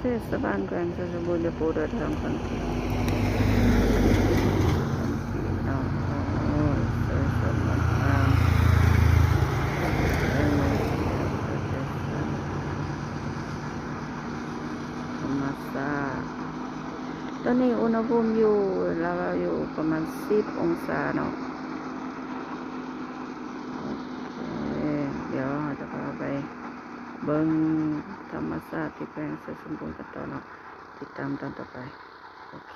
เทศบาลแขวงเพชรบูรณ์จะปูเดินทางคนที่สวยสดงดงามธรรมชาติตอนนี้อุณหภูมิอยู่เราอยู่ประมาณ10 องศาเนาะเดี๋ยวเราจะพาไปเบิ่งธรรมชาติที่แปลงเสสมบูรณ์กันต่อเนาะติดตามตอนต่อไปโอเค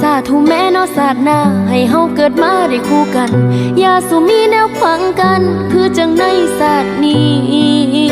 สาธุแม่นอศาสนาให้เฮาเกิดมาได้คู่กันอย่าสุมีแนวขวางกันคือจังในศาสตร์นี้